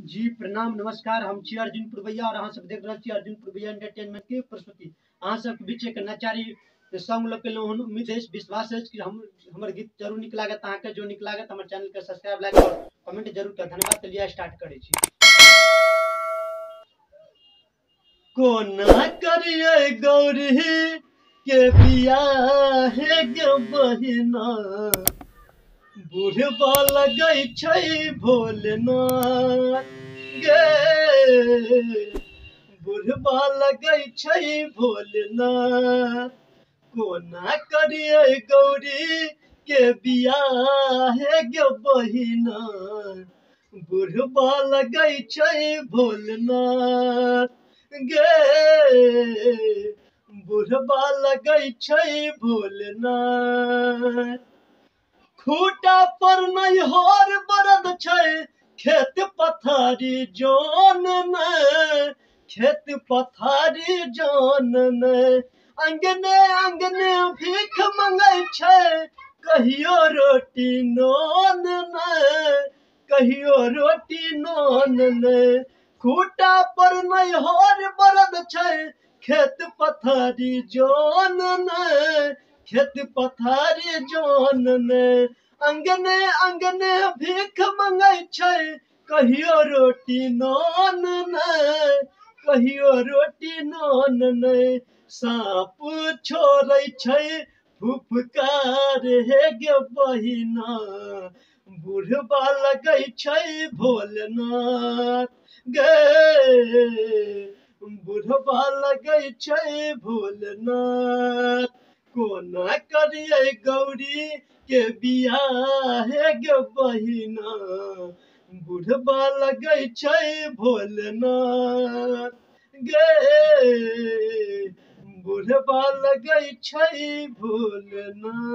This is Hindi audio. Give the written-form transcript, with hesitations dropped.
जी प्रणाम नमस्कार। हम छी अर्जुन पुरवैया और अहाँ सब देख रहे छी अर्जुन पुरवैया एंटरटेनमेंट के प्रस्तुति। अहाँ सब के बीच एक नचारी सॉन्ग लग के हन। उम्मीद है विश्वास है कि हमर गीत जरूर निक लागत। अहाँ के जो निक लागत हमर चैनल के सब्सक्राइब लाइक और कमेंट जरूर कर। धन्यवाद। चलिए स्टार्ट करे छी। कोना करिए गौरी के बियाह गे बहिना, बुढ़बा लगै छै भोलेनाथ गे, बुढ़बा लगै छै भोलेनाथ। कोना करिए गौरी के बियाह गे बहिना, बुढ़बा लगै छै भोलेनाथ गे, बुढ़बा लगै छै भोलेनाथ। खूटा पर नैहर बरद छै, खेत पथारी जोन ने, खेत पथारी जोन ने। अंगने अंगने भीख मंगै छै, कहियो रोटी नोन ने, कहियो रोटी नोन ने। खूटा पर नैहर बरद छै, खेत पथारी जोन ने, खेत पथारी जोन ने। अंगने अंगने भीख मंगै छै, कहियो रोटी नोन ने, कहियो रोटी नोन ने। साँप छोड़ै छै फुफकार हे गे बहिना, बुढ़बा लगै छै भोलेनाथ गे, बुढ़बा लगै छै भोलेनाथ। कोना करिए गौरी के बियाह गे बहिना, बुढ़बा लगै छै भोलेनाथ गे, बुढ़बा लगै छै भोलेनाथ।